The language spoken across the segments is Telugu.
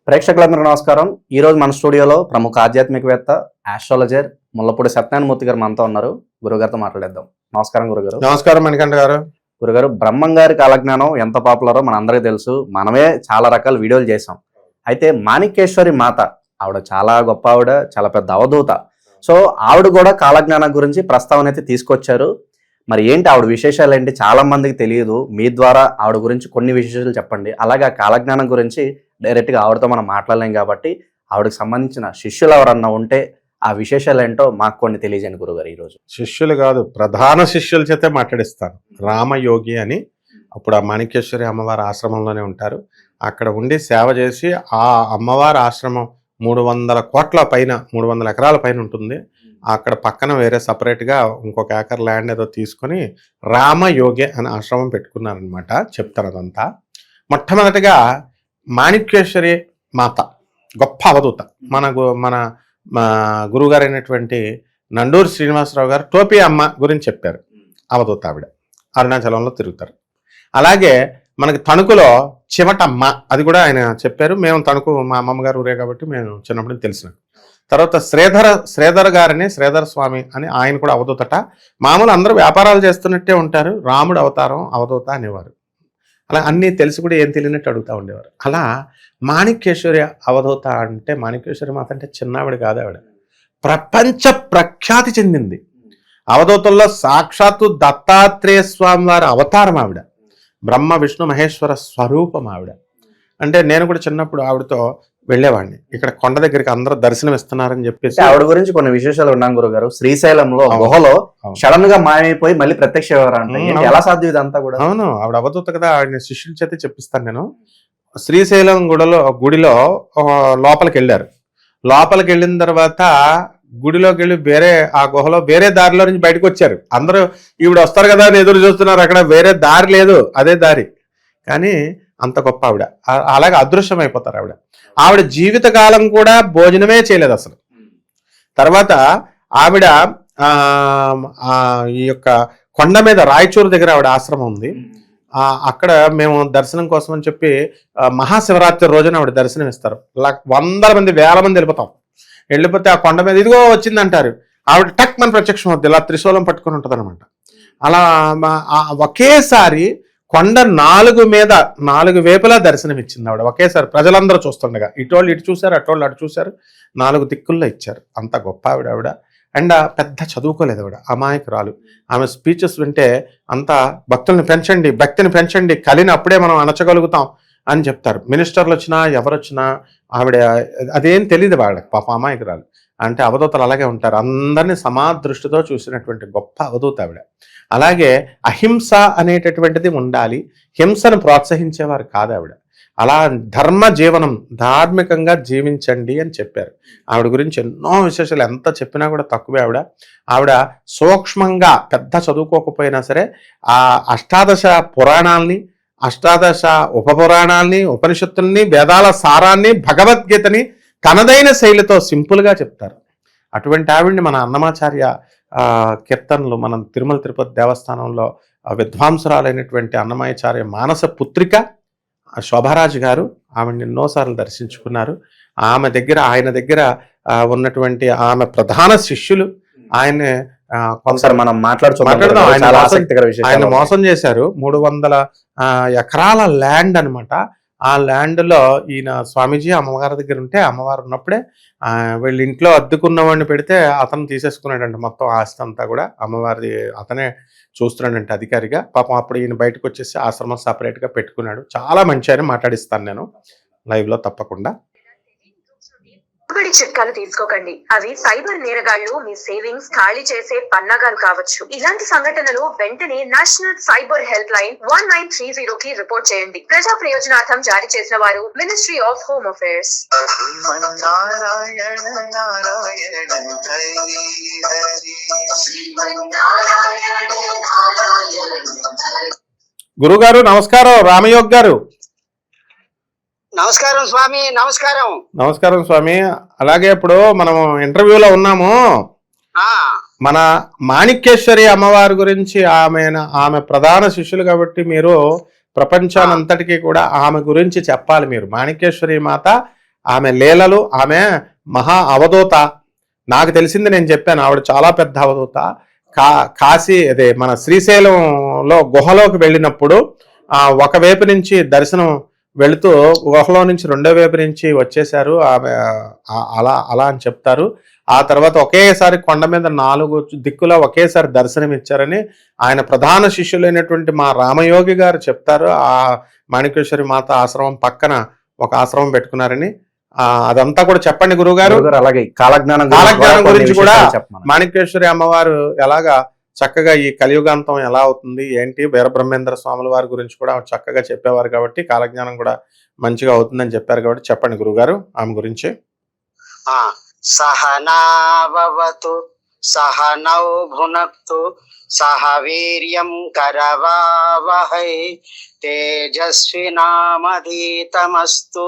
ప్రేక్షకులందరూ నమస్కారం. ఈ రోజు మన స్టూడియోలో ప్రముఖ ఆధ్యాత్మికవేత్త ఆస్ట్రాలజర్ ముల్లపూడి సత్యనారాయణమూర్తి గారు మనతో ఉన్నారు. గురుగారితో మాట్లాడేద్దాం. నమస్కారం గురుగారు. నమస్కారం మణికంఠ గారు. గురుగారు, బ్రహ్మం గారి కాలజ్ఞానం ఎంత పాపులరో మనందరికీ తెలుసు. మనమే చాలా రకాల వీడియోలు చేసాం. అయితే మాణిక్యేశ్వరి మాత ఆవిడ చాలా గొప్ప ఆవిడ, చాలా పెద్ద అవధూత. సో ఆవిడ కూడా కాలజ్ఞానం గురించి ప్రస్తావన అయితే తీసుకొచ్చారు. మరి ఏంటి ఆవిడ విశేషాలు ఏంటి చాలా మందికి తెలియదు. మీ ద్వారా ఆవిడ గురించి కొన్ని విశేషాలు చెప్పండి. అలాగే ఆ కాలజ్ఞానం గురించి డైరెక్ట్గా ఆవిడతో మనం మాట్లాడలేం కాబట్టి ఆవిడకి సంబంధించిన శిష్యులు ఎవరన్నా ఉంటే ఆ విశేషాలు ఏంటో మాకు కొన్ని తెలియజేయండి గురుగారు. ఈరోజు శిష్యులు కాదు, ప్రధాన శిష్యుల చేతే మాట్లాడిస్తాను. రామయోగి అని అప్పుడు ఆ మాణిక్యేశ్వరి అమ్మవారి ఆశ్రమంలోనే ఉంటారు. అక్కడ ఉండి సేవ చేసి ఆ అమ్మవారి ఆశ్రమం 300 కోట్ల పైన 300 ఎకరాల పైన ఉంటుంది. అక్కడ పక్కన వేరే సపరేట్గా ఇంకొక ఏకర్ ల్యాండ్ ఏదో తీసుకొని రామయోగి అని ఆశ్రమం పెట్టుకున్నారనమాట. చెప్తారు అదంతా. మొట్టమొదటిగా మాణిక్యేశ్వరి మాత గొప్ప అవధూత. మన గురువుగారు అయినటువంటి నండూరు శ్రీనివాసరావు గారు టోపీ అమ్మ గురించి చెప్పారు. అవధూత ఆవిడ అరుణాచలంలో తిరుగుతారు. అలాగే మనకి తణుకులో చిమటమ్మ, అది కూడా ఆయన చెప్పారు. మేము తణుకు మా అమ్మమ్మగారు ఊరే కాబట్టి మేము చిన్నప్పుడు తెలిసిన. తర్వాత శ్రీధర్ గారని శ్రీధర స్వామి అని ఆయన కూడా అవధూతట. మామూలు అందరూ వ్యాపారాలు చేస్తున్నట్టే ఉంటారు. రాముడు అవతారం అవధూత అనేవారు. అలా అన్నీ తెలిసి కూడా ఏం తెలియనట్టు అడుగుతూ ఉండేవారు. అలా మాణిక్యేశ్వరి అవధూత అంటే మాణిక్యేశ్వరి మాత అంటే చిన్నావిడ కాదు, ఆవిడ ప్రపంచ ప్రఖ్యాతి చెందింది. అవధూతల్లో సాక్షాత్తు దత్తాత్రేయ స్వామి వారి అవతారం ఆవిడ. బ్రహ్మ విష్ణు మహేశ్వర స్వరూపం ఆవిడ. అంటే నేను కూడా చిన్నప్పుడు ఆవిడతో వెళ్ళేవాడిని. ఇక్కడ కొండ దగ్గరికి అందరూ దర్శనం ఇస్తున్నారని చెప్పేసి ఆవిడ గురించి కొన్ని విశేషాలు ఉన్నాం గురుగారు. శ్రీశైలంలో గుహలో సడన్ గా మాయమైపోయి మళ్ళీ ప్రత్యక్ష ఎలా సాధ్యం ఇదంతా కూడా? అవును, ఆవిడ అవధూత కదా. ఆవిడ శిష్యుల చేత చెప్పిస్తాను నేను. శ్రీశైలం గుడిలో లోపలికి వెళ్ళారు. లోపలికి వెళ్ళిన తర్వాత గుడిలోకి వెళ్ళి వేరే ఆ గుహలో వేరే దారిలో నుంచి బయటకు వచ్చారు. అందరూ ఈవిడ వస్తారు కదా అని ఎదురు చూస్తున్నారు. అక్కడ వేరే దారి లేదు, అదే దారి. కానీ అంత గొప్ప ఆవిడ. అలాగే అదృశ్యం అయిపోతారు ఆవిడ. ఆవిడ జీవితకాలం కూడా భోజనమే చేయలేదు అసలు. తర్వాత ఆవిడ ఈ యొక్క కొండ మీద రాయచూరు దగ్గర ఆవిడ ఆశ్రమం ఉంది. అక్కడ మేము దర్శనం కోసం అని చెప్పి మహాశివరాత్రి రోజున ఆవిడ దర్శనం ఇస్తారు. 100 మంది 1000 మంది వెళ్ళిపోతే ఆ కొండ మీద ఇదిగో వచ్చింది అంటారు. ఆవిడ టక్ మన ప్రత్యక్షం అవుద్ది. ఇలా త్రిశూలం పట్టుకొని ఉంటుంది అనమాట. అలా ఒకేసారి కొండ 4 వైపులా దర్శనం ఇచ్చింది ఆవిడ ఒకేసారి. ప్రజలందరూ చూస్తుండగా ఇటోళ్ళు ఇటు చూశారు, అటోళ్ళు అటు చూశారు. 4 దిక్కుల్లో ఇచ్చారు. అంత గొప్ప ఆవిడ. అండ్ పెద్ద చదువుకోలేదు ఆవిడ, అమాయకురాలు. ఆమె స్పీచెస్ వింటే అంతా భక్తుల్ని పెంచండి, భక్తిని పెంచండి, కలిని అప్పుడే మనం అణచగలుగుతాం అని చెప్తారు. మినిస్టర్లు వచ్చినా ఎవరొచ్చినా ఆవిడ అదేం తెలియదు వాళ్ళకి. పాప అమాయకురాలు. అంటే అవధూతలు అలాగే ఉంటారు. అందరినీ సమాదృష్టితో చూసినటువంటి గొప్ప అవధూత ఆవిడ. అలాగే అహింస అనేటటువంటిది ఉండాలి, హింసను ప్రోత్సహించేవారు కాదు ఆవిడ. అలా ధర్మ జీవనం, ధార్మికంగా జీవించండి అని చెప్పారు. ఆవిడ గురించి ఎన్నో విశేషాలు ఎంత చెప్పినా కూడా తక్కువే. ఆవిడ సూక్ష్మంగా పెద్ద చదువుకోకపోయినా సరే ఆ 18 పురాణాలని, 18 ఉపపురాణాలని, ఉపనిషత్తుల్ని, వేదాల సారాన్ని, భగవద్గీతని తనదైన శైలితో సింపుల్గా చెప్తారు. అటువంటి ఆవిడ్ని మన అన్నమాచార్య కీర్తనలు, మనం తిరుమల తిరుపతి దేవస్థానంలో విద్వాంసురాలైనటువంటి అన్నమాచార్య మానస పుత్రిక శోభారాజు గారు ఆమెను ఎన్నోసార్లు దర్శించుకున్నారు. ఆయన దగ్గర ఉన్నటువంటి ఆమె ప్రధాన శిష్యులు ఆయన మనం ఆయన మోసం చేశారు. 300 ఎకరాల ల్యాండ్ అనమాట. ఆ ల్యాండ్లో ఈయన స్వామీజీ అమ్మవారి దగ్గర ఉంటే, అమ్మవారు ఉన్నప్పుడే వీళ్ళ ఇంట్లో అద్దుకున్నవాడిని పెడితే అతను తీసేసుకున్నాడంట మొత్తం ఆస్తి అంతా కూడా. అమ్మవారిది అతనే చూస్తున్నాడంటే అధికారిగా. పాపం అప్పుడు ఈయన బయటకు వచ్చేసి ఆశ్రమం సపరేట్గా పెట్టుకున్నాడు. చాలా మంచి అని మాట్లాడిస్తాను నేను లైవ్లో తప్పకుండా. చిట్కాలు తీసుకోకండి. అవి సైబర్ నేరగాళ్లు మీ సేవింగ్స్ ఖాళీ చేసే పన్నాగాలు కావచ్చు. ఇలాంటి సంఘటనలు వెంటనే నేషనల్ సైబర్ హెల్ప్ లైన్ 1930 కి రిపోర్ట్ చేయండి. ప్రజా ప్రయోజనార్థం జారీ చేసిన వారు మినిస్ట్రీ ఆఫ్ హోమ్ అఫేర్స్. గురుగారు నమస్కారం. రామయోగ్ గారు నమస్కారం స్వామి. నమస్కారం స్వామి. అలాగే ఇప్పుడు మనం ఇంటర్వ్యూలో ఉన్నాము. మన మాణిక్యేశ్వరి అమ్మవారి గురించి ఆమె ప్రధాన శిష్యులు కాబట్టి మీరు ప్రపంచానంతటికీ కూడా ఆమె గురించి చెప్పాలి. మీరు మాణిక్యేశ్వరి మాత ఆమె లీలలు, ఆమె మహా అవధూత. నాకు తెలిసింది నేను చెప్పాను, ఆవిడ చాలా పెద్ద అవధూత. కాశీ అదే మన శ్రీశైలంలో గుహలోకి వెళ్ళినప్పుడు ఒకవైపు నుంచి దర్శనం వెళుతూ గుహలో నుంచి రెండో వైపు నుంచి వచ్చేసారు ఆమె, అలా అని చెప్తారు. ఆ తర్వాత ఒకేసారి కొండ మీద 4 దిక్కులా ఒకేసారి దర్శనం ఇచ్చారని ఆయన ప్రధాన శిష్యులైనటువంటి మా రామయోగి గారు చెప్తారు. ఆ మాణికేశ్వరి మాత ఆశ్రమం పక్కన ఒక ఆశ్రమం పెట్టుకున్నారని. అదంతా కూడా చెప్పండి గురువుగారు. అలాగే కాలజ్ఞానం గురించి కూడా మాణికేశ్వరి అమ్మవారు ఎలాగా చక్కగా ఈ కలియుగాంతం ఎలా అవుతుంది ఏంటి, వీరబ్రహ్మేంద్ర స్వాముల వారి గురించి కూడా చక్కగా చెప్పేవారు కాబట్టి కాలజ్ఞానం కూడా మంచిగా అవుతుందని చెప్పారు కాబట్టి చెప్పండి గురుగారు ఆమె గురించి. సహనావతు సహనౌ భునక్తు సహ వీర్యం కరవావహై తేజస్వినామధీతమస్తు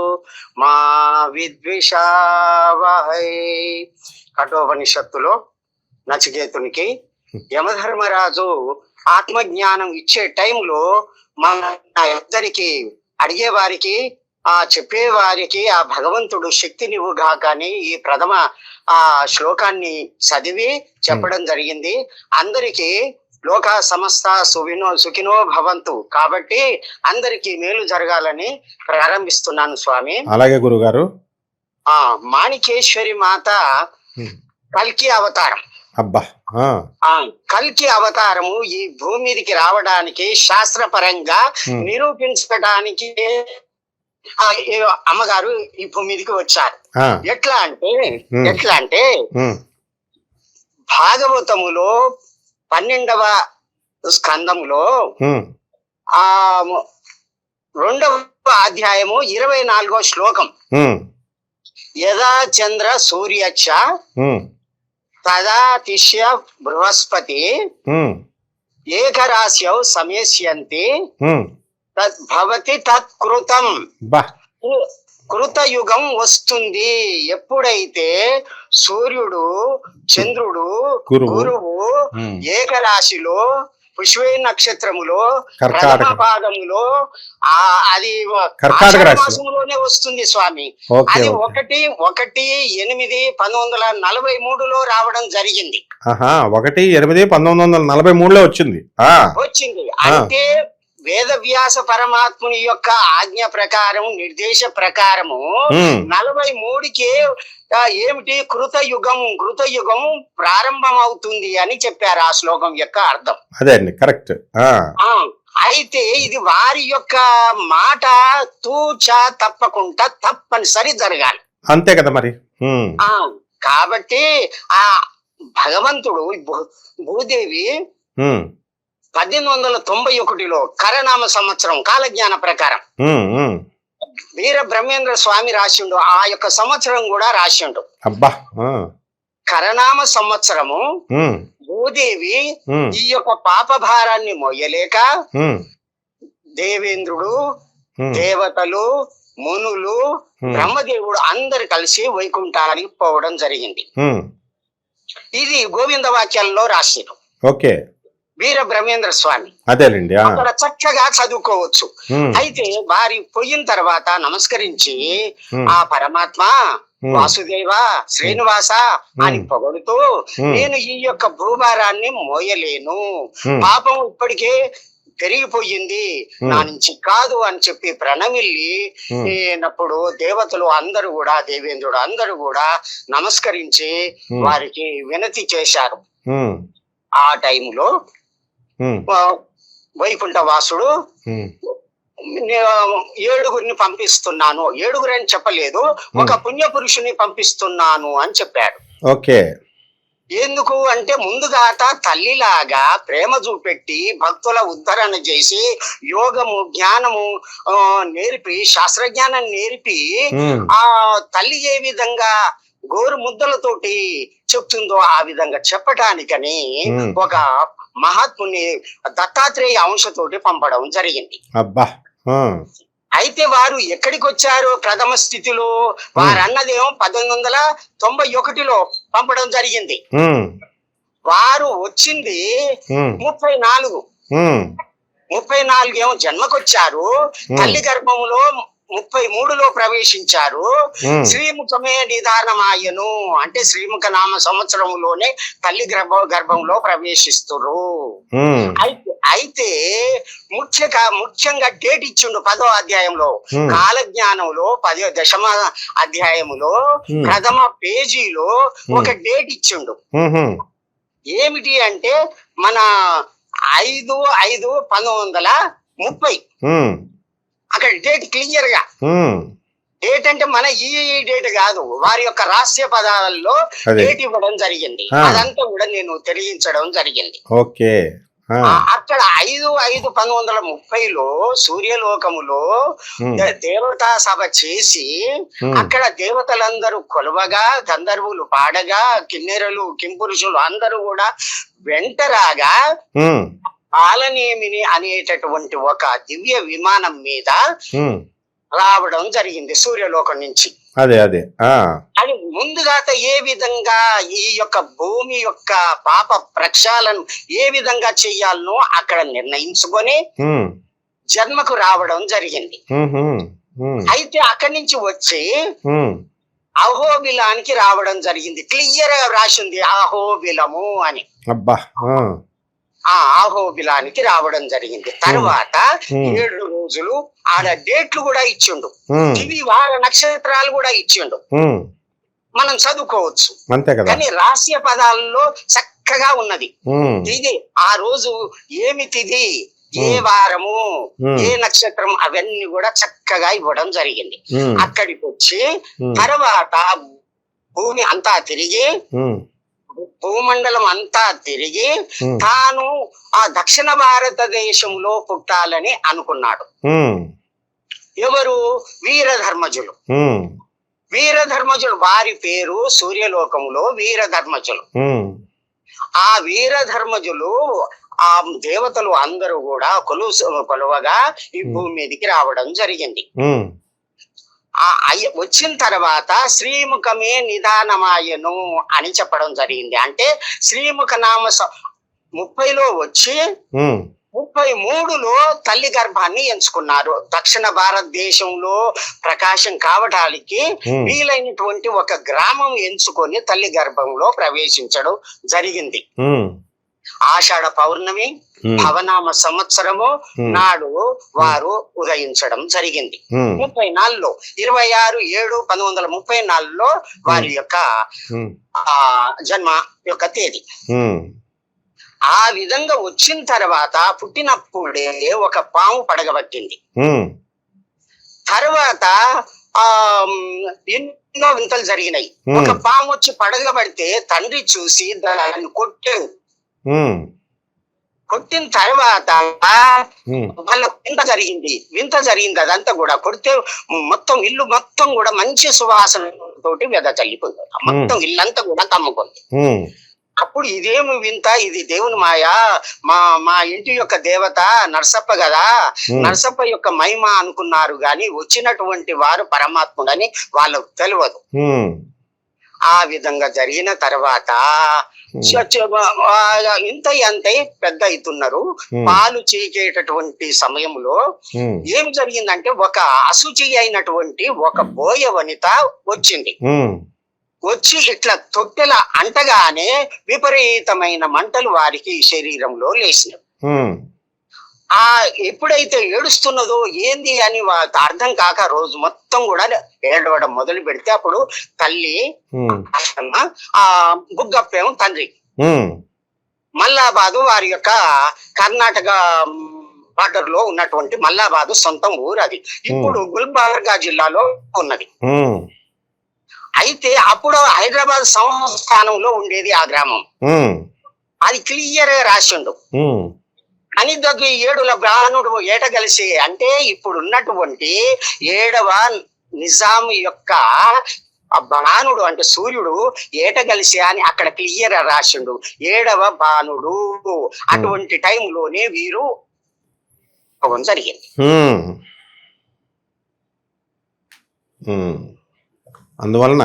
మా విద్విషావహై. కఠోపనిషత్తులో నచికేతునికి యమధర్మరాజు ఆత్మజ్ఞానం ఇచ్చే టైంలో మన ఇద్దరికి అడిగే వారికి చెప్పేవారికి ఆ భగవంతుడు శక్తినివ్వుగా కానీ ఈ ప్రథమ శ్లోకాన్ని చదివి చెప్పడం జరిగింది. అందరికీ లోక సమస్త సుఖినో భవంతు కాబట్టి అందరికీ మేలు జరగాలని ప్రారంభిస్తున్నాను స్వామి. అలాగే గురుగారు. మాణికేశ్వరి మాత కల్కి అవతారం. అబ్బా, కల్కి అవతారము ఈ భూమి మీదకి రావడానికి శాస్త్రపరంగా నిరూపించడానికి అమ్మగారు ఈ భూమి మీదకి వచ్చారు. ఎట్లా అంటే భాగవతములో 12వ స్కందములో 2వ అధ్యాయము 24వ శ్లోకం యదా చంద్ర సూర్యచ్చ తదా తిష్య బృహస్పతి ఏకరాశ్యౌ సమేష్యంతి భవతి తత్కృతం. కృతయుగం వస్తుంది ఎప్పుడైతే సూర్యుడు, చంద్రుడు, గురువు ఏకరాశిలో పుష్వే నక్షత్రములో పాదములో అది మాసంలోనే వస్తుంది స్వామి. అది 1/8/1943లో రావడం జరిగింది. 1/8/1943లో వచ్చింది. అంటే వేదవ్యాస పరమాత్ముని యొక్క ఆజ్ఞ ప్రకారం, నిర్దేశ ప్రకారము 43కే ఏమిటి కృతయుగం ప్రారంభం అవుతుంది అని చెప్పారు. ఆ శ్లోకం యొక్క అర్థం అదే అండి, కరెక్ట్. అయితే ఇది వారి యొక్క మాట తూచా తప్పకుండా తప్పనిసరి జరగాలి, అంతే కదా మరి. కాబట్టి ఆ భగవంతుడు భూదేవి 1891లో కరనామ సంవత్సరం కాలజ్ఞాన ప్రకారం వీర బ్రహ్మేంద్ర స్వామి రాసిండు. ఆ యొక్క సంవత్సరం కూడా రాసిండు. కరనామ సంవత్సరము భూదేవి ఈ యొక్క పాప భారాన్ని మోయలేక దేవేంద్రుడు, దేవతలు, మునులు, బ్రహ్మదేవుడు అందరు కలిసి వైకుంఠానికి పోవడం జరిగింది. ఇది గోవింద వాక్యాల్లో రాశారు. ఓకే, వీర బ్రహ్మేంద్ర స్వామి అదేనండి, అక్కడ చక్కగా చదువుకోవచ్చు. అయితే వారి పోయిన తర్వాత నమస్కరించి ఆ పరమాత్మ వాసుదేవ శ్రీనివాస అని పొగడుతూ నేను ఈ యొక్క భూభారాన్ని మోయలేను, పాపం ఇప్పటికే పెరిగిపోయింది, నా నుంచి కాదు అని చెప్పి ప్రణమిల్లినప్పుడు దేవతలు అందరూ కూడా, దేవేంద్రుడు అందరూ కూడా నమస్కరించి వారికి వినతి చేశారు. ఆ టైంలో వైకుంఠ వాసుడు 7 పంపిస్తున్నాను, 7 అని చెప్పలేదు, ఒక పుణ్య పురుషుని పంపిస్తున్నాను అని చెప్పాడు. ఓకే, ఎందుకు అంటే ముందుగా తల్లిలాగా ప్రేమ చూపెట్టి భక్తుల ఉద్ధరణ చేసి యోగము జ్ఞానము నేర్పి శాస్త్రజ్ఞానం నేర్పి ఆ తల్లి ఏ విధంగా గోరు ముద్దలతోటి చెప్తుందో ఆ విధంగా చెప్పటానికని ఒక మహాత్ముని దత్తాత్రేయ అంశతోటి పంపడం జరిగింది. అయితే వారు ఎక్కడికి వచ్చారు? ప్రథమ స్థితిలో వారు అన్నదేమో 1891లో పంపడం జరిగింది. వారు వచ్చింది 34 ఏమో జన్మకొచ్చారు. తల్లి గర్భములో 33లో ప్రవేశించారు. శ్రీముఖమే నిదానమాయను అంటే శ్రీముఖ నామ సంవత్సరంలోనే తల్లి గర్భంలో ప్రవేశిస్తురు. అయితే ముఖ్యంగా డేట్ ఇచ్చిండు 10వ అధ్యాయంలో, కాలజ్ఞానంలో 10వ అధ్యాయములో ప్రథమ పేజీలో ఒక డేట్ ఇచ్చిండు. ఏమిటి అంటే మన 5/5/1930 అక్కడ డేట్ క్లియర్ గా. డేట్ అంటే మన ఈ డేట్ కాదు, వారి యొక్క రహస్య పదాలలో డేట్ ఇవ్వడం జరిగింది. అదంతా కూడా నేను తెలియజేయడం జరిగింది. ఓకే. అక్కడ 5/5/1930లో సూర్యలోకములో దేవతా సభ చేసి అక్కడ దేవతలందరూ కొలవగా, గంధర్వులు పాడగా, కిన్నెరలు కింపురుషులు అందరూ కూడా వెంటరాగా బాలనేమిని అనేటటువంటి ఒక దివ్య విమానం మీద రావడం జరిగింది సూర్యలోకం నుంచి. అది ముందుగా ఏ విధంగా ఈ యొక్క భూమి యొక్క పాప ప్రక్షాళన ఏ విధంగా చెయ్యాలనో అక్కడ నిర్ణయించుకొని జన్మకు రావడం జరిగింది. అయితే అక్కడి నుంచి వచ్చి అహోబిలానికి రావడం జరిగింది. క్లియర్ గా రాసింది అహోబిలము అని. అహోబిలానికి రావడం జరిగింది. తర్వాత 7 రోజులు ఆడ డేట్లు కూడా ఇచ్చిండు, దివి వార నక్షత్రాలు కూడా ఇచ్చిండు, మనం చదువుకోవచ్చు. కానీ రహస్య పదాలలో చక్కగా ఉన్నది. ఇది ఆ రోజు ఏమి తిథి, ఏ వారము, ఏ నక్షత్రం, అవన్నీ కూడా చక్కగా ఇవ్వడం జరిగింది. అక్కడికి వచ్చి తర్వాత భూమి అంతా తిరిగి, భూమండలం అంతా తిరిగి తాను ఆ దక్షిణ భారతదేశంలో పుట్టాలని అనుకున్నాడు. ఎవరు? వీరధర్మజులు. వీరధర్మజులు వారి పేరు సూర్యలోకంలో వీరధర్మజులు. ఆ వీరధర్మజులు ఆ దేవతలు అందరూ కూడా కొలువగా ఈ భూమి మీదకి రావడం జరిగింది. వచ్చిన తర్వాత శ్రీముఖమే నిదానమాయను అని చెప్పడం జరిగింది. అంటే శ్రీముఖ నామ 30లో వచ్చి 33లో తల్లి గర్భాన్ని ఎంచుకున్నారు. దక్షిణ భారతదేశంలో ప్రకాశం కావడానికి వీలైనటువంటి ఒక గ్రామం ఎంచుకొని తల్లి గర్భంలో ప్రవేశించడం జరిగింది. ఆషాఢ పౌర్ణమి భవనామ సంవత్సరము నాడు వారు ఉదయించడం జరిగింది. 34లో 26/7/1934లో వారి యొక్క జన్మ యొక్క తేదీ. ఆ విధంగా వచ్చిన తర్వాత పుట్టినప్పుడే ఒక పాము పడగబట్టింది. తర్వాత ఎన్నో వింతలు జరిగినాయి. ఒక పాము వచ్చి పడగబడితే తండ్రి చూసి దాన్ని కొట్టాడు. కొట్టిన తర్వాత వాళ్ళ వింత జరిగింది. అదంతా కూడా కొడితే మొత్తం ఇల్లు మొత్తం కూడా మంచి సువాసన తోటి వెద చల్లిపోయింది. మొత్తం ఇల్లంతా కూడా కమ్ముకుంది. అప్పుడు ఇదేమి వింత, ఇది దేవుని మాయా, మా ఇంటి యొక్క దేవత నరసప్ప కదా, నరసప్ప యొక్క మహిమ అనుకున్నారు గాని వచ్చినటువంటి వారు పరమాత్ముడని వాళ్ళకు తెలియదు. ఆ విధంగా జరిగిన తర్వాత ఇంత పెద్ద అవుతున్నారు. పాలు చీకేటటువంటి సమయంలో ఏం జరిగిందంటే ఒక అశుచి అయినటువంటి ఒక బోయ వనిత వచ్చింది. వచ్చి ఇట్లా తొట్టెల అంటగానే విపరీతమైన మంటలు వారికి శరీరంలో లేచినాయి. ఎప్పుడైతే ఏడుస్తున్నదో ఏంది అని అర్థం కాక రోజు మొత్తం కూడా ఏడవడం మొదలు పెడితే అప్పుడు తల్లి ఆ బుగ్గప్పేమో తండ్రి. మల్లాబాదు వారి యొక్క కర్ణాటక బార్డర్ లో ఉన్నటువంటి మల్లాబాదు సొంతం ఊరు. అది ఇప్పుడు గుల్బర్గా జిల్లాలో ఉన్నది. అయితే అప్పుడు హైదరాబాద్ సంస్థానంలో ఉండేది ఆ గ్రామం. అది క్లియర్ గా రాసిండు. అని 7 బ్రాహ్మణుడు ఏట కలిసి అంటే ఇప్పుడు ఉన్నటువంటి 7వ నిజాం యొక్క బాణుడు అంటే సూర్యుడు ఏట కలిసి అని అక్కడ క్లియర్ రాసిండు. 7వ బాణుడు అటువంటి టైంలోనే వీరు జరిగింది. అందువలన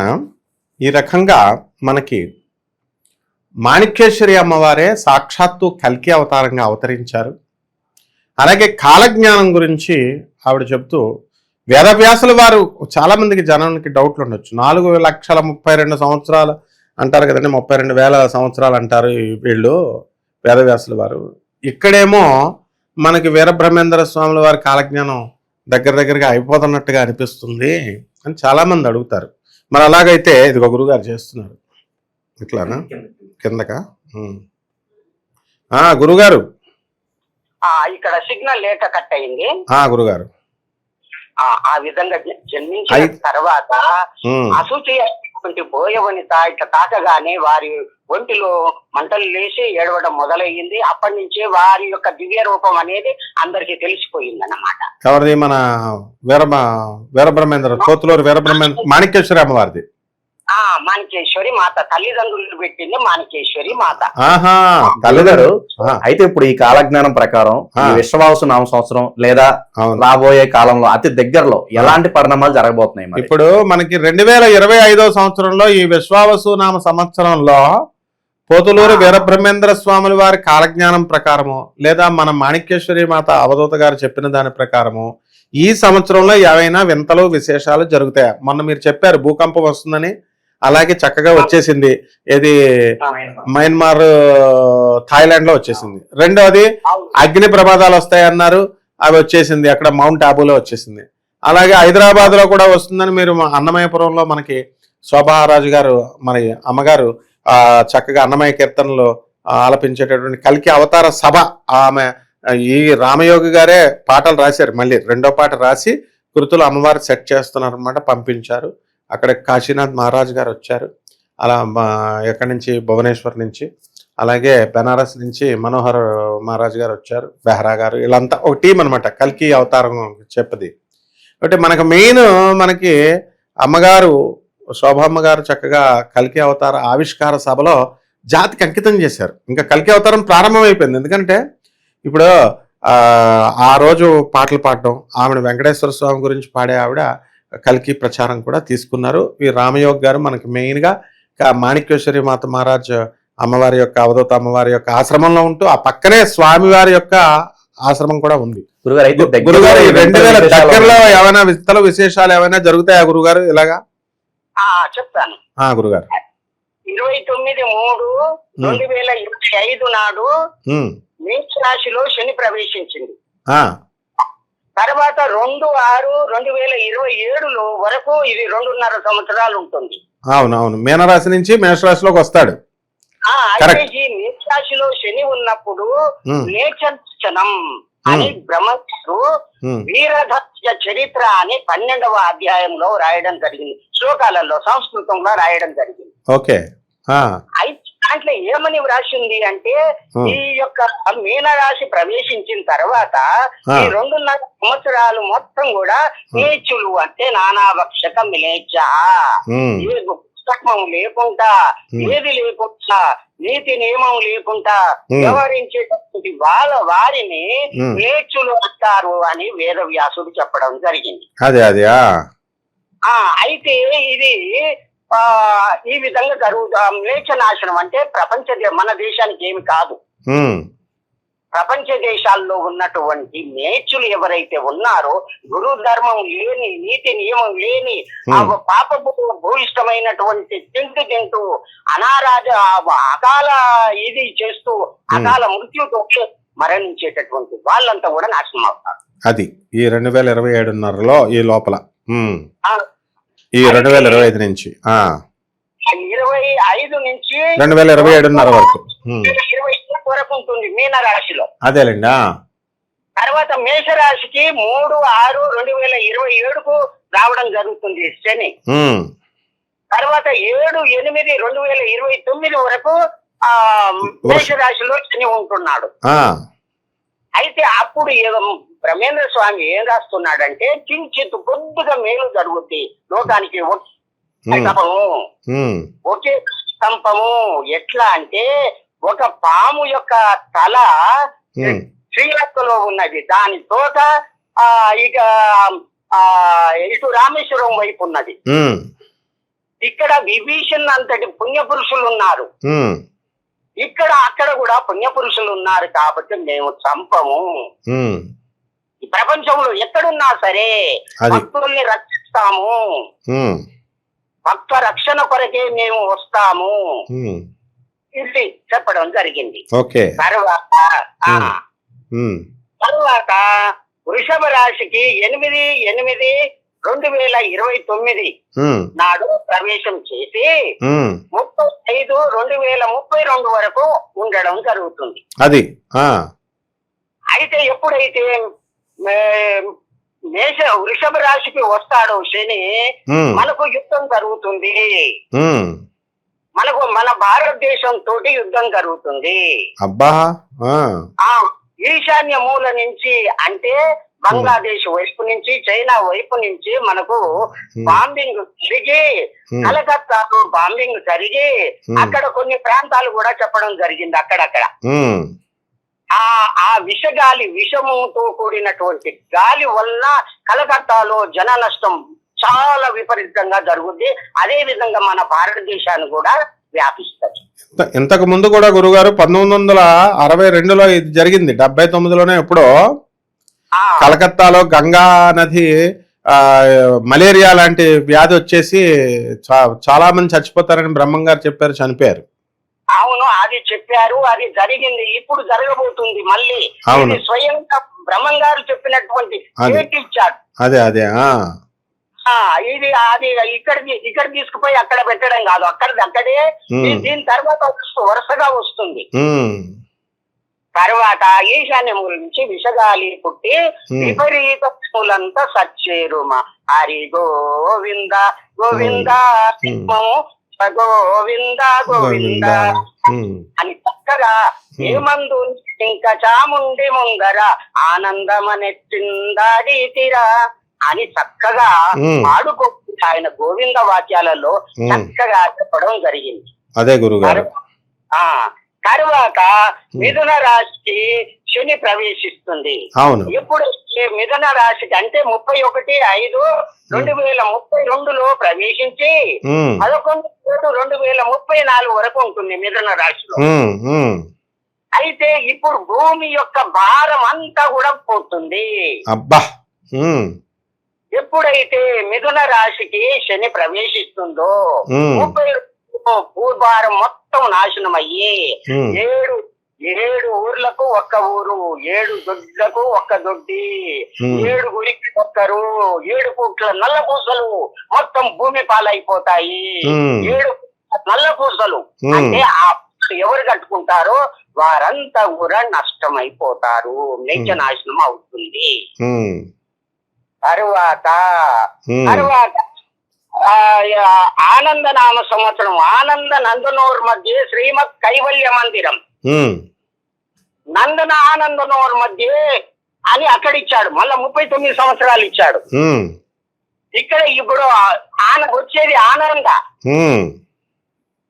ఈ రకంగా మనకి మాణిక్యేశ్వరి అమ్మవారే సాక్షాత్తు కల్కి అవతారంగా అవతరించారు. అలాగే కాలజ్ఞానం గురించి ఆవిడ చెప్తూ వేదవ్యాసుల వారు చాలా మందికి జనానికి డౌట్లు ఉండొచ్చు. 4,32,000 సంవత్సరాలు అంటారు కదండి, 32,000 సంవత్సరాలు అంటారు వీళ్ళు వేదవ్యాసుల వారు. ఇక్కడేమో మనకి వీరబ్రహ్మేంద్ర స్వాముల వారి కాలజ్ఞానం దగ్గరగా అయిపోతున్నట్టుగా అనిపిస్తుంది అని చాలా మంది అడుగుతారు. మరి అలాగైతే ఇదిగో గురుగారు చేస్తున్నారు ఇట్లానా కిందకా? గురుగారు ఇక్కడ సిగ్నల్ లేక కట్ అయింది. గురుగారు ఆ విధంగా జన్మించిన తర్వాత అశుచి బోయవనిత ఇట్లా తాకగానే వారి ఒంటిలో మంటలు లేచి ఏడవడం మొదలయ్యింది. అప్పటి నుంచే వారి యొక్క దివ్య రూపం అనేది అందరికి తెలిసిపోయింది అన్నమాట. ఎవరిది? మన వీరబ్రహ్మేంద్ర కోతులూరు వీరబ్రహ్మేంద్ర మాణిక్యేశ్వరి అమ్మవారిది. మాణిక్యేశ్వరి మాత, తల్లిదండ్రులు పెట్టింది మాణిక్యేశ్వరి మాత. తల్లిగారు అయితే ఇప్పుడు ఈ కాలజ్ఞానం ప్రకారం ఈ విశ్వవాసు నామ సంవత్సరం లేదా రాబోయే కాలంలో అతి దగ్గరలో ఎలాంటి పరిణామాలు జరగబోతున్నాయి? ఇప్పుడు మనకి 2025 సంవత్సరంలో ఈ విశ్వావసు నామ సంవత్సరంలో పోతులూరు వీరబ్రహ్మేంద్ర స్వాముల వారి కాలజ్ఞానం ప్రకారము లేదా మన మాణిక్యేశ్వరి మాత అవధూత గారు చెప్పిన దాని ప్రకారము ఈ సంవత్సరంలో ఏవైనా వింతలు విశేషాలు జరుగుతాయా? మొన్న మీరు చెప్పారు భూకంపం వస్తుందని, అలాగే చక్కగా వచ్చేసింది. ఏది మయన్మార్ థాయిలాండ్ లో వచ్చేసింది. రెండోది అగ్ని ప్రమాదాలు వస్తాయన్నారు, అవి వచ్చేసింది. అక్కడ మౌంట్ ఆబూలో వచ్చేసింది. అలాగే హైదరాబాద్ లో కూడా వస్తుందని మీరు అన్నమయ్యపురంలో మనకి శోభారాజు గారు మరి అమ్మగారు చక్కగా అన్నమయ్య కీర్తనలో ఆలపించేటటువంటి కల్కి అవతార సభ, ఆమె ఈ రామయోగి గారే పాటలు రాశారు. మళ్ళీ రెండో పాట రాసి కృతులు అమ్మవారు సెట్ చేస్తున్నారు అనమాట, పంపించారు. అక్కడ కాశీనాథ్ మహారాజ్ గారు వచ్చారు. అలా ఎక్కడి నుంచి భువనేశ్వర్ నుంచి, అలాగే బెనారస్ నుంచి మనోహర్ మహారాజ్ గారు వచ్చారు, బెహ్రా గారు, వీళ్ళంతా ఒక టీం అనమాట కల్కి అవతారం చెప్పది. అంటే మనకు మెయిన్ మనకి అమ్మగారు శోభమ్మ గారు చక్కగా కల్కి అవతార ఆవిష్కార సభలో జాతికి అంకితం చేశారు. ఇంకా కల్కి అవతారం ప్రారంభమైపోయింది. ఎందుకంటే ఇప్పుడు ఆ రోజు పాటలు పాడడం, ఆవిడ వెంకటేశ్వర స్వామి గురించి పాడే ఆవిడ కల్కి ప్రచారం కూడా తీసుకున్నారు. ఈ రామయోగ్ గారు మనకి మెయిన్గా మాణిక్యేశ్వరి మాత మహారాజ్ అమ్మవారి యొక్క అవధూత అమ్మవారి యొక్క ఆశ్రమంలో ఉంటూ ఆ పక్కనే స్వామివారి యొక్క ఆశ్రమం కూడా ఉంది. గురుగారు 2000 దగ్గరలో ఏమైనా విత్తల విశేషాలు ఏమైనా జరుగుతాయా గురుగారు? ఇలాగా చెప్తాను గురుగారు. 29/3/2025 నాడు మేష రాశిలో శని ప్రవేశించింది. తర్వాత 2/6/2027 వరకు ఇది 2.5 సంవత్సరాలు ఉంటుంది. అవునవును, మీనరాశి నుంచి మేషరాశిలోకి వస్తాడు. అయితే ఈ మేషరాశిలో శని ఉన్నప్పుడు నేచనం అని బ్రహ్మగారు వీరధత్య చరిత్ర అని 12వ అధ్యాయంలో రాయడం జరిగింది. శ్లోకాలలో సంస్కృతంలో రాయడం జరిగింది. ఓకే. అయితే దాంట్లో ఏమని వ్రాసింది అంటే ఈ యొక్క మీనరాశి ప్రవేశించిన తర్వాత ఈ 2.5 సంవత్సరాలు మొత్తం కూడా నీచులు అంటే నానాభక్షక మిలేచ్చ, ఏ పుస్తకం లేకుండా, ఏది లేకుండా, నీతి నియమం లేకుండా వ్యవహరించేటటువంటి వారిని నీచులు అంటారు అని వేదవ్యాసుడు చెప్పడం జరిగింది. అయితే ఇది ఈ విధంగా మ్లేచ్ఛ నాశనం అంటే మన దేశానికి ఏమి కాదు, ప్రపంచ దేశాల్లో ఉన్నటువంటి మేచులు ఎవరైతే ఉన్నారో గురు ధర్మం లేని, నీతి నియమం లేని, పాపపు భూయిష్టమైనటువంటి తింటూ అకాల ఇది చేస్తూ అకాల మృత్యుతో మరణించేటటువంటి వాళ్ళంతా కూడా నాశనం అవుతారు. అది ఈ 2027లో ఈ లోపల ఈ 2025 నుంచి 25 నుంచి 2027 వరకు వరకు ఉంటుంది మీన రాశిలో. అదేలేండి. తర్వాత మేషరాశికి 3/6/2027 రావడం జరుగుతుంది శని. తర్వాత 7/8/2029 వరకు మేషరాశిలో శని ఉంటున్నాడు. అయితే అప్పుడు బ్రహ్మేంద్ర స్వామి ఏం రాస్తున్నాడంటే కించిత్ కొద్దిగా మేలు జరుగుద్ది లోకానికి. ఒకే స్తంభము ఎట్లా అంటే ఒక పాము యొక్క తల శ్రీలంకలో ఉన్నది, దాని తోట ఇక ఇటు రామేశ్వరం వైపు ఉన్నది. ఇక్కడ విభీషణ్ అంతటి పుణ్యపురుషులు ఉన్నారు, అక్కడ కూడా పుణ్యపురుషులు ఉన్నారు కాబట్టి మేము చంపము. ఈ ప్రపంచంలో ఎక్కడున్నా సరే అది. భక్తుల్ని రక్షిస్తాము, భక్త రక్షణ కొరకే మేము వస్తాము, ఇది చెప్పడం జరిగింది. ఓకే. తర్వాత వృషభ రాశికి 8/8/2029 నాడు ప్రవేశం చేసి 35/2032 వరకు ఉండడం జరుగుతుంది. అది అయితే ఎప్పుడైతే వృషభ రాశికి వస్తాడో శని, మనకు యుద్ధం జరుగుతుంది, మన భారతదేశం తోటి యుద్ధం జరుగుతుంది. అబ్బా. ఈశాన్య మూల నుంచి అంటే బంగ్లాదేశ్ వైపు నుంచి, చైనా వైపు నుంచి మనకు బాంబింగ్ జరిగి, కలకత్తాలో బాంబింగ్ జరిగి అక్కడ కొన్ని ప్రాంతాలు కూడా చెప్పడం జరిగింది. అక్కడక్కడ ఆ విషగాలి, విషముతో కూడినటువంటి గాలి వల్ల కలకత్తాలో జన నష్టం చాలా విపరీతంగా జరుగుద్ది. అదే విధంగా మన భారతదేశాన్ని కూడా వ్యాపిస్తుంది. ఇంతకు ముందు కూడా గురుగారు 1962లో ఇది జరిగింది. 79లోనే ఎప్పుడో కలకత్తాలో గంగా నది మలేరియా లాంటి వ్యాధి వచ్చేసి చాలా మంది చచ్చిపోతారని బ్రహ్మంగారు చెప్పారు, చనిపోయారు. అవును, అది చెప్పారు, అది జరిగింది, ఇప్పుడు జరగబోతుంది మళ్ళీ. స్వయంగా బ్రహ్మంగారు చెప్పినటువంటి ఇచ్చారు. అదే ఇది అది ఇక్కడ తీసుకుపోయి అక్కడ పెట్టడం కాదు, అక్కడే దీని తర్వాత వరుసగా వస్తుంది. తర్వాత ఈశాన్యం గురించి విషగాలి పుట్టి విపరీత పూలంతా సచ్చేరుమా హరి గోవింద గోవింద గోవింద గోవింద అని చక్కగా ఏమందు ఇంకా చాముండి ముందర ఆనందమనెట్టిందాడితిరా అని చక్కగా పాడుకుంటూ ఆయన గోవింద వాక్యాలలో చక్కగా చెప్పడం జరిగింది. అదే గురుగారు. తర్వాత మిథున రాశికి శని ప్రవేశిస్తుంది. ఎప్పుడు మిథున రాశికి అంటే 31/5/2032లో ప్రవేశించి 11/7/2034 వరకు ఉంటుంది మిథున రాశిలో. అయితే ఇప్పుడు భూమి యొక్క భారం అంతా కూడా పోతుంది. అబ్బా. ఎప్పుడైతే మిథున రాశికి శని ప్రవేశిస్తుందో 30 భూభారం మొత్తం నాశనం అయ్యి 7 ఊర్లకు ఒక్క ఊరు, 7 దొడ్లకు ఒక్క దొడ్డి, 7 గురికి ఒక్కరు, 7 పూట్ల నల్ల పూసలు మొత్తం భూమి పాలైపోతాయి. 7 నల్ల పూసలు అంటే ఆ ఎవరు కట్టుకుంటారో వారంతా కూడా నష్టం అయిపోతారు, నిత్య నాశనం అవుతుంది. తరువాత ఆనందనామ సంవత్సరం ఆనంద నందనోర్ మధ్య శ్రీమద్ కైవల్య మందిరం, నందన ఆనందనోర్ మధ్య అని అక్కడ ఇచ్చాడు. మళ్ళా 39 సంవత్సరాలు ఇచ్చాడు. ఇక్కడ ఇప్పుడు వచ్చేది ఆనంద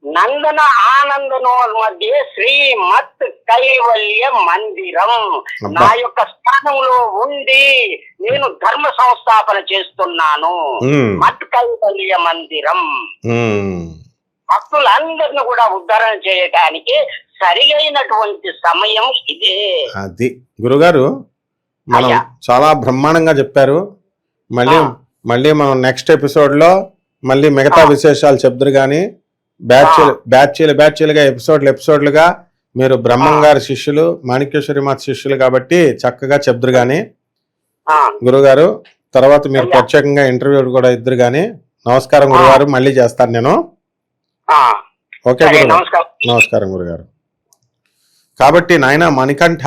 నందన ఆనందనోర్ మధ్య శ్రీమత్ కైవల్య మందిరం. నా యొక్క స్థానంలో ఉండి నేను ధర్మ సంస్థాపన చేస్తున్నాను. మత్ కైవల్య మందిరం భక్తులందరిని కూడా ఉద్ధరణ చేయడానికి సరియైనటువంటి సమయం ఇదే. అది గురుగారు మనం చాలా బ్రహ్మాండంగా చెప్పారు. మళ్ళీ మనం నెక్స్ట్ ఎపిసోడ్ లో మళ్ళీ మిగతా విశేషాలు చెప్తారు. కానీ బ్యాచ్లుగా ఎపిసోడ్లుగా మీరు బ్రహ్మంగారి శిష్యులు, మాణిక్యేశ్వరి మాత శిష్యులు కాబట్టి చక్కగా చెప్తారు. గాని గురుగారు తర్వాత మీరు ప్రత్యేకంగా ఇంటర్వ్యూ కూడా ఇద్దరు. గాని నమస్కారం గురుగారు, మళ్ళీ చేస్తాను నేను. ఓకే నమస్కారం గురుగారు. కాబట్టి నాయన మణికంఠ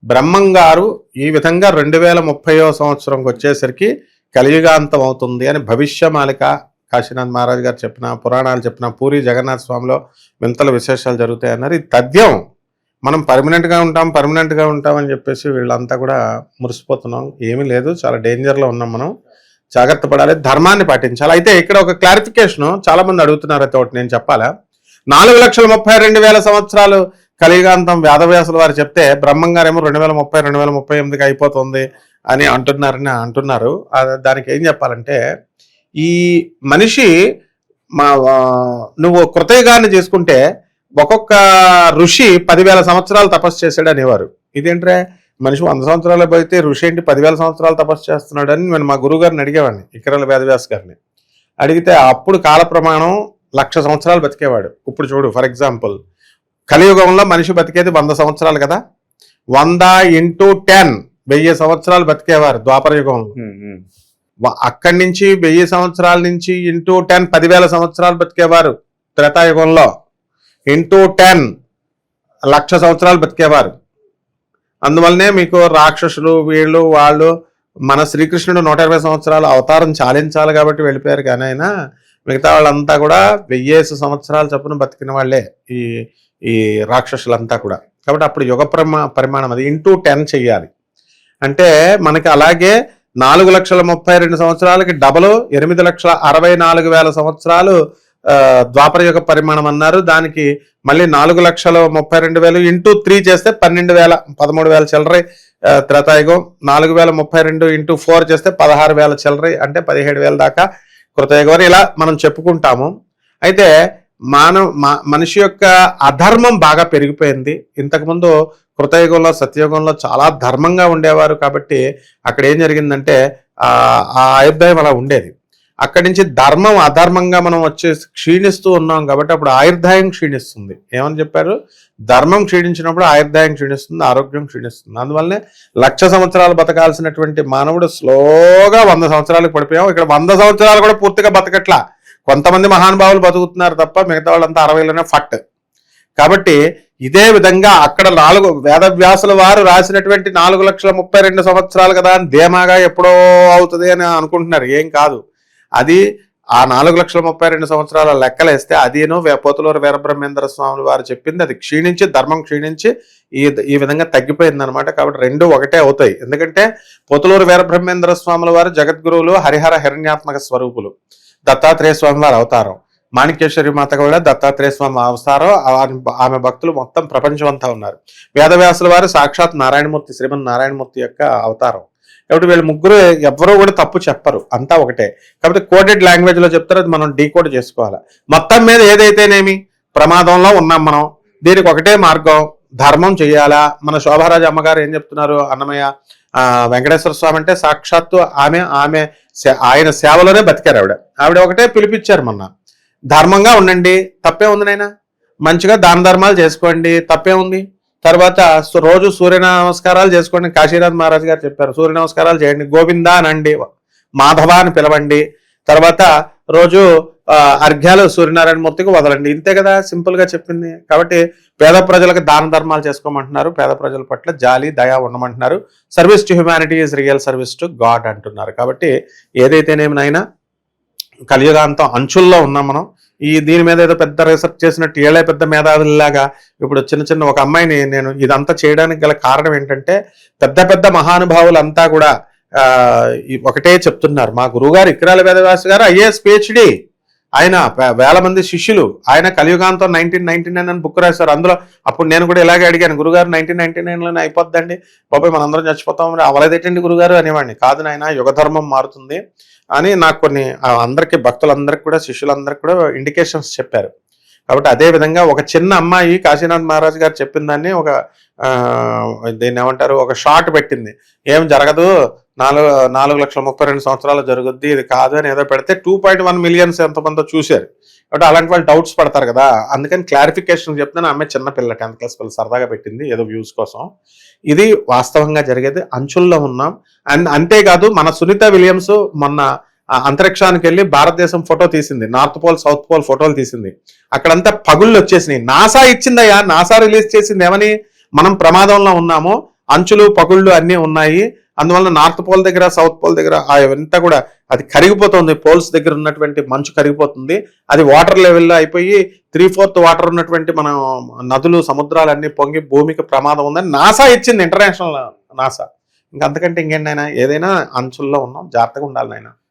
బ్రహ్మంగారు ఈ విధంగా 2030వ సంవత్సరంకి వచ్చేసరికి కలియుగాంతం అవుతుంది అని భవిష్యమాలిక కాశీనాథ్ మహారాజ్ గారు చెప్పిన, పురాణాలు చెప్పిన, పూరి జగన్నాథ స్వామిలో వింతల విశేషాలు జరుగుతాయన్నారు. ఇది తథ్యం. మనం పర్మనెంట్గా ఉంటామని చెప్పేసి వీళ్ళంతా కూడా మురిసిపోతున్నాం. ఏమీ లేదు, చాలా డేంజర్లో ఉన్నాం. మనం జాగ్రత్త పడాలి, ధర్మాన్ని పాటించాలి. అయితే ఇక్కడ ఒక క్లారిఫికేషన్ చాలా మంది అడుగుతున్నారు. అయితే ఒకటి నేను చెప్పాలా, 4,32,000 సంవత్సరాలు కలియుగాంతం వేదవ్యాసుల వారు చెప్తే బ్రహ్మంగారేమో 2030-2038కి అయిపోతుంది అని అంటున్నారు. దానికి ఏం చెప్పాలంటే, ఈ మనిషి నువ్వు కృతయుగాన్ని చేసుకుంటే ఒక్కొక్క ఋషి 10,000 సంవత్సరాలు తపస్సు చేశాడు అనేవారు. ఇదేంట్రే మనిషి 100 సంవత్సరాలు పోతే ఋషి ఏంటి 10,000 సంవత్సరాలు తపస్సు చేస్తున్నాడు అని నేను మా గురువు గారిని అడిగేవాడిని, ఇక్రాల వేదవ్యాస్ గారిని అడిగితే అప్పుడు కాల ప్రమాణం 1,00,000 సంవత్సరాలు బతికేవాడు. ఇప్పుడు చూడు ఫర్ ఎగ్జాంపుల్ కలియుగంలో మనిషి బతికేది 100 సంవత్సరాలు కదా, 100 × 10 1000 సంవత్సరాలు బతికేవారు ద్వాపర యుగంలో. అక్కడి నుంచి 1000 సంవత్సరాల నుంచి × 10 10,000 సంవత్సరాలు బతికేవారు త్రేతాయుగంలో, × 10 1,00,000 సంవత్సరాలు బతికేవారు. అందువల్లనే మీకు రాక్షసులు వీళ్ళు వాళ్ళు మన శ్రీకృష్ణుడు 120 సంవత్సరాలు అవతారం చాలించాలి కాబట్టి వెళ్ళిపోయారు, కానీ ఆయన మిగతా వాళ్ళంతా కూడా 1000 సంవత్సరాలు చొప్పున బతికిన వాళ్ళే ఈ రాక్షసులంతా కూడా. కాబట్టి అప్పుడు యుగ పరిమాణం అది × 10 చెయ్యాలి. అంటే మనకి అలాగే 4,32,000 సంవత్సరాలకి డబల్ 8,64,000 సంవత్సరాలు ద్వాపర యుగ పరిమాణం అన్నారు. దానికి మళ్ళీ 4,32,000 × 3 చేస్తే 12,000 13,000 చిల్లరై త్రేతాయుగం, 4,032 × 4 చేస్తే 16,000 చిల్లరై, అంటే 17,000 దాకా కృతయుగం. ఇలా మనం చెప్పుకుంటాము. అయితే మనిషి యొక్క అధర్మం బాగా పెరిగిపోయింది. ఇంతకుముందు కృతయుగంలో సత్యయుగంలో చాలా ధర్మంగా ఉండేవారు కాబట్టి అక్కడ ఏం జరిగిందంటే ఆ ఆయుర్దాయం అలా ఉండేది. అక్కడి నుంచి ధర్మం అధర్మంగా మనం వచ్చేసి క్షీణిస్తూ ఉన్నాం కాబట్టి అప్పుడు ఆయుర్దాయం క్షీణిస్తుంది. ఏమని చెప్పారు? ధర్మం క్షీణించినప్పుడు ఆయుర్దాయం క్షీణిస్తుంది, ఆరోగ్యం క్షీణిస్తుంది. అందువల్లనే 1,00,000 సంవత్సరాలు బతకాల్సినటువంటి మానవుడు స్లోగా 100 సంవత్సరాలకు పడిపోయాం. ఇక్కడ 100 సంవత్సరాలు కూడా పూర్తిగా బతకట్లా, కొంతమంది మహానుభావులు బతుకుతున్నారు తప్ప మిగతా వాళ్ళంతా 60లోనే ఫట్. కాబట్టి ఇదే విధంగా అక్కడ వేదవ్యాసుల వారు రాసినటువంటి 4,32,000 సంవత్సరాలు కదా అని ధీమాగా ఎప్పుడో అవుతుంది అని అనుకుంటున్నారు. ఏం కాదు, అది ఆ 4,32,000 సంవత్సరాల లెక్కలేస్తే అదేనో పోతులూరు వీరబ్రహ్మేంద్ర స్వాములు వారు చెప్పింది అది క్షీణించి ధర్మం క్షీణించి ఈ విధంగా తగ్గిపోయింది అనమాట. కాబట్టి రెండు ఒకటే అవుతాయి. ఎందుకంటే పోతులూరు వీరబ్రహ్మేంద్ర స్వాముల వారు జగద్గురువులు, హరిహర హిరణ్యాత్మక స్వరూపులు, దత్తాత్రేయ స్వామి వారి అవతారం, మాణిక్యేశ్వరి మాత కూడా దత్తాత్రేయ స్వామి అవతారం. ఆమె భక్తులు మొత్తం ప్రపంచం అంతా ఉన్నారు. వేదవ్యాసుల వారు సాక్షాత్ నారాయణమూర్తి, శ్రీమన్ నారాయణమూర్తి యొక్క అవతారం. కాబట్టి వీళ్ళు ముగ్గురు ఎవ్వరూ కూడా తప్పు చెప్పరు, అంతా ఒకటే. కాబట్టి కోడెడ్ లాంగ్వేజ్ లో చెప్తారు, అది మనం డీకోడ్ చేసుకోవాలి. మొత్తం మీద ఏదైతేనేమి ప్రమాదంలో ఉన్నాం మనం, దీనికి ఒకటే మార్గం, ధర్మం చెయ్యాలా. మన శోభారాజు అమ్మగారు ఏం చెప్తున్నారు, అన్నమయ్య వెంకటేశ్వర స్వామి అంటే సాక్షాత్తు ఆయన సేవలోనే బతికారు. ఆవిడ ఒకటే పిలిపించారు మొన్న, ధర్మంగా ఉండండి, తప్పే ఉంది నాయన, మంచిగా దాన ధర్మాలు చేసుకోండి, తప్పే ఉంది. తర్వాత రోజు సూర్య నమస్కారాలు చేసుకోండి. కాశీనాథ్ మహారాజ్ గారు చెప్పారు, సూర్య నమస్కారాలు చేయండి, గోవింద అనండి, మాధవ అని పిలవండి, తర్వాత రోజు అర్ఘ్యాలు సూర్యనారాయణ మూర్తికి వదలండి. ఇంతే కదా సింపుల్ గా చెప్పింది. కాబట్టి పేద ప్రజలకు దాన ధర్మాలు చేసుకోమంటున్నారు, పేద ప్రజల పట్ల జాలి దయ ఉండమంటున్నారు. Service to humanity is real service to God అంటున్నారు. కాబట్టి ఏదైతేనేమి నాయనా కలియుగాంతం అంచుల్లో ఉన్నాం మనం. దీని మీద ఏదో పెద్ద రీసెర్చ్ చేసినట్టు ఏళ్ళే పెద్ద మేధావుల్లాగా ఇప్పుడు చిన్న ఒక అమ్మాయిని నేను ఇదంతా చేయడానికి గల కారణం ఏంటంటే పెద్ద పెద్ద మహానుభావులంతా కూడా ఒకటే చెప్తున్నారు. మా గురువుగారు ఇక్రాల వేదవ్యాస్ గారు IAS PhD, ఆయన వేల మంది శిష్యులు, ఆయన కలియుగాంతం 1999 అని బుక్ రాశారు. అందులో అప్పుడు నేను కూడా ఇలాగే అడిగాను, గురుగారు 1999లోనే అయిపోద్దండి బాబాయ్, మనందరం చచ్చిపోతాం, అవలేదేటండి గురుగారు అనేవాడిని. కాదు నాయన, యుగధర్మం మారుతుంది అని నాకు కొన్ని అందరికీ భక్తులందరికీ కూడా శిష్యులందరికీ కూడా ఇండికేషన్స్ చెప్పారు. కాబట్టి అదే విధంగా ఒక చిన్న అమ్మాయి కాశీనాథ్ మహారాజ్ గారు చెప్పిన దాన్ని దీన్ని ఏమంటారు, ఒక షార్ట్ పెట్టింది, ఏం జరగదు, 4,32,000 సంవత్సరాలు జరుగుద్ది, ఇది కాదు అని ఏదో పెడితే 2.1 మిలియన్స్ ఎంతమందో చూశారు. కాబట్టి అలాంటి వాళ్ళు డౌట్స్ పడతారు కదా, అందుకని క్లారిఫికేషన్ చెప్తాను. ఆమె చిన్న పిల్ల 10th క్లాస్ పిల్ల సరదాగా పెట్టింది ఏదో వ్యూస్ కోసం. ఇది వాస్తవంగా జరిగేది, అంచుల్లో ఉన్నాం. అంతేకాదు మన సునీత విలియమ్స్ మొన్న అంతరిక్షానికి వెళ్ళి భారతదేశం ఫోటో తీసింది, నార్త్ పోల్ సౌత్ పోల్ ఫోటోలు తీసింది. అక్కడంతా పగుళ్ళు వచ్చేసినాయి. నాసా ఇచ్చిందయ్యా, నాసా రిలీజ్ చేసింది. ఏమని, మనం ప్రమాదంలో ఉన్నాము, అంచులు పగుళ్ళు అన్నీ ఉన్నాయి, అందువల్ల నార్త్ పోల్ దగ్గర సౌత్ పోల్ దగ్గర అవంతా కూడా అది కరిగిపోతుంది, పోల్స్ దగ్గర ఉన్నటువంటి మంచు కరిగిపోతుంది, అది వాటర్ లెవెల్లో అయిపోయి 3/4 వాటర్ ఉన్నటువంటి మన నదులు సముద్రాలన్నీ పొంగి భూమికి ప్రమాదం ఉందని నాసా ఇచ్చింది, ఇంటర్నేషనల్ నాసా. ఇంకంతకంటే ఇంకేంటి నాయన, ఏదైనా అంచుల్లో ఉన్నాం, జాగ్రత్తగా ఉండాలి నాయన.